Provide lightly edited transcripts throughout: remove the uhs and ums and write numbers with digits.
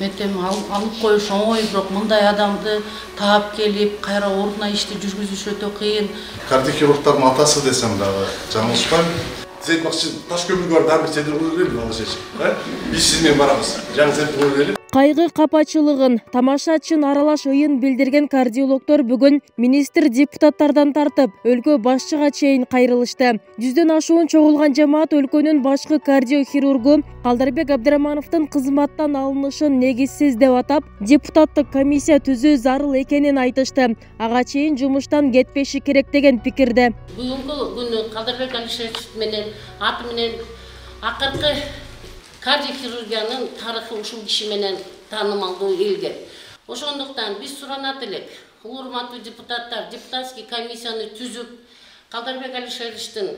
Метем алып коюш оңой, бирок мындай адамды таап келип, кайра ордуна ишти жүргүзүш өтө кыйын. Кардиохирургтардын атасы десем дагы жаңылышпайм. Сиз айтмакчы, таш көмүргө бар дагы бир седир куру берели алла чечип. Биз сиз менен барабыз. Жаңы центр куру берели. Кайгы капачылыгын, тамаша чын аралаш ыйын билдирген кардиологдор бүгүн министр депутаттардан тартып, өлкө башчыга чейин кайрылышты. 100дөн ашуун чогулган жамаат өлкөнүн башкы кардиохирургу Калдарбек Абдрахмановдун кызматтан алынышын негизсиз деп атап, депутаттык комиссия түзүү зарыл экенин айтышты. Ага чейин жумуштан кетпеши керек деген пикирде. Бүгүнкү күнү Калдарбек Алишерович менен аты менен акыркы кардиохирургиянын тарыхы ушул киши менен таанымалдуу элге. Ошондуктан биз суранат элек, урматтуу депутаттар, депутатский комиссияны түзүп, Калдарбек Алишеровичтин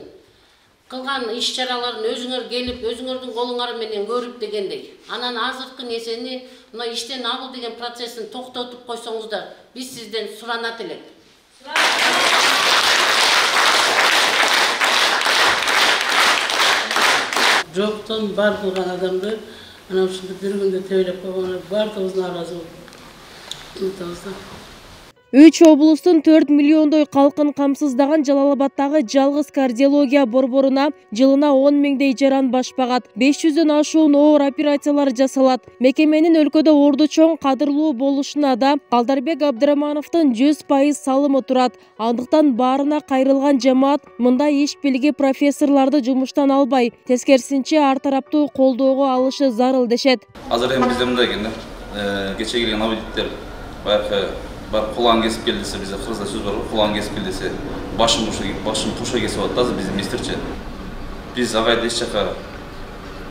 кылган иш-чараларын өзүңөр келип, өзүңөрдүн колуңар менен көрүп дегендей. Анан азыркы несени, мына иштен алуу деген процессин токтотуп койсоңуздар, биз сизден суранат элек. Жоктон бар кылган адамды ана ушунда бир күндө тебелеп койгону бардыгыбыз нааразы болуп. 3 облустун 4 миллиондой калкын камсыздаган Жалал-Абаддагы жалгыз кардиология борборуна жылына 10 миңдей жаран баш багат. 500дөн ашуун оор операциялар жасалат. Мекеменин өлкөдө орду чоң кадырлуу болушуна да Калдарбек Абдрахмановдун 100% салымы турат. Андыктан баарына кайрылган жамаат мындай иш билги профессорлорду жумуштан албай, тескерисинче ар тараптуу колдоого алышы зарыл дешет. Азыр эми бизде мындай экен да. Кече келген аудиттер баягы бар кулан кесип кел десе, бизде кыргызда сөз бар, кулан кесип кел десе, башын туша кесип алат да, азыр биздин министрче. Биз агайды эч жака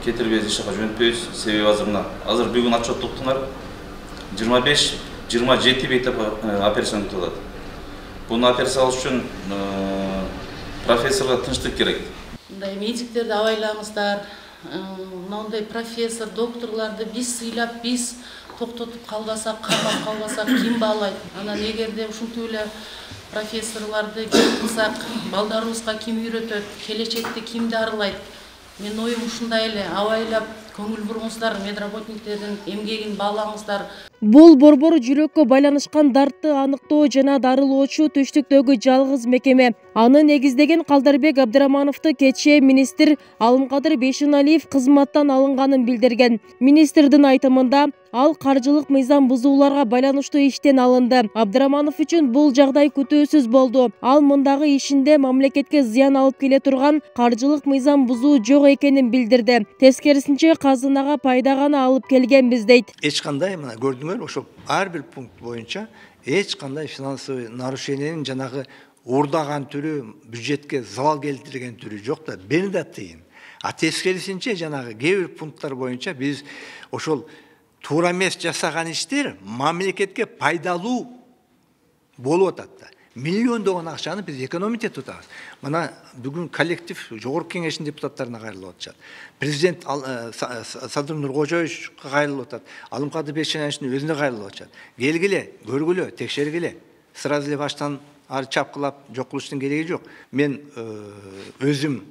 кетирбейбиз, эч жака жөнөтпөйбүз. Себеби азыр бүгүн отчет токтуңар 25-27 бейтеп операция өтүп атат. Буну операция алыш үчүн профессорго тынчтык керек. Мындай медиктерди абайлаңыздар, мындай профессор, докторлорду биз сыйлап, биз токтотуп калбасак, кармап калбасак ким баалайт? Анан эгерде ушинтип эле профессорлорду кем кылсак, балдарыбызга ким үйрөтөт, келечекте ким дарылайт? Менин оюм ушундай эле, абайлап көңүл буруңуздар, медработниктердин эмгегин баалаңыздар. Бул борбор жүрөккө байланышкан дартты аныктоо жана дарылоочу түштүктөгү жалгыз мекеме. Аны негиздеген Калдарбек Абдрахмановду кечээ министр Алымкадыр Бейшеналиев кызматтан алынганын билдирген. Министрдин айтымында, ал каржылык мыйзам бузууларга байланыштуу иштен алынды. Абдрахманов үчүн бул жагдай күтүүсүз болду. Ал мындагы ишинде мамлекетке зыян алып келе турган каржылык мыйзам бузуу жок экенин билдирди. Тескерисинче казынага пайда гана алып келгенбиз дейт. Эч кандай мына көрдүңөр, ошол ар бир пункт боюнча эч кандай финансовый нарушениянын жанагы уурдаган түрү, бюджетке залал келтирген түрү жок да, бир да тыйын. А тескерисинче жанагы кээ бир пункттар боюнча биз ошол туура эмес жасаган иштер мамлекетке пайдалуу болуп атат да. Миллиондогон акчаны биз экономить этип атабыз. Мына бүгүн коллектив жогорку кеңештин депутаттарына кайрылып атышат. Президент Садыр Нуркожоевичке кайрылып атат. Алымкадыр Бейшеналиевдин өзүнө кайрылып атышат. Келгиле, көргүлө, текшергиле. Сразу эле баштан ары чапкылап жок кылыштын кереги жок. Мен өзүм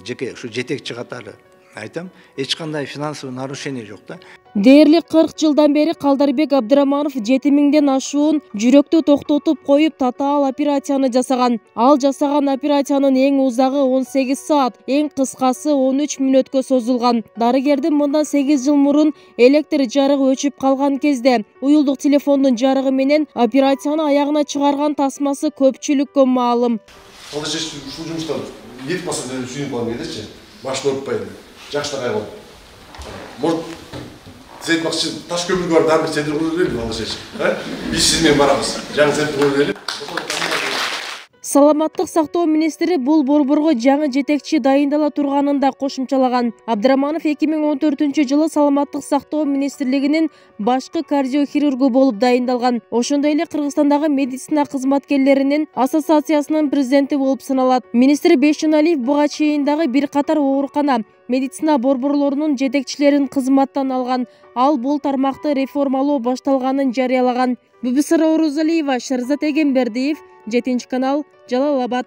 жеке ушу жетекчи катары айтам, эч кандай финансовый нарушение жок да. Дээрлик 40 жылдан бери Калдарбек Абдрахманов 7000ден ашуун жүрөктү токтотуп коюп татаал операцияны жасаган. Ал жасаган операциянын эң узагы 18 саат, эң кыскасы 13 мүнөткө созулган. Дарыгердин мындан 8 жыл мурун электр жарыгы өчүп калган кезде уюлдук телефондун жарыгы менен операцияны аягына чыгарган тасмасы көпчүлүккө маалым. Ушул жумуштан ет басып сүйүнүп калган кезечи, башты örtпөйм. Жакшыдай болду. Может, сиз айтмакчы, таш көмүргө бар дагы бир седир куру берели алла чечип. Биз сиз менен барабыз. Жаңы центр куру берели. Саламаттык сактоо министри бул борборго жаңы жетекчи дайындала турганын да кошумчалаган. Абдрахманов 2014-жылы Саламаттык сактоо министрлигинин башкы кардиохирургу болуп дайындалган. Ошондой эле Кыргызстандагы медицина кызматкерлеринин ассоциациясынын президенти болуп саналат. Министр Бейшеналиев буга чейин дагы бир катар оорукана, медицина борборлорунун жетекчилерин кызматтан алган. Ал бул тармакты реформалоо башталганын жарыялаган. Бүбүсара Орозалиева, Шарзат Эгембердиев, 7 канал, Жалал-Абад.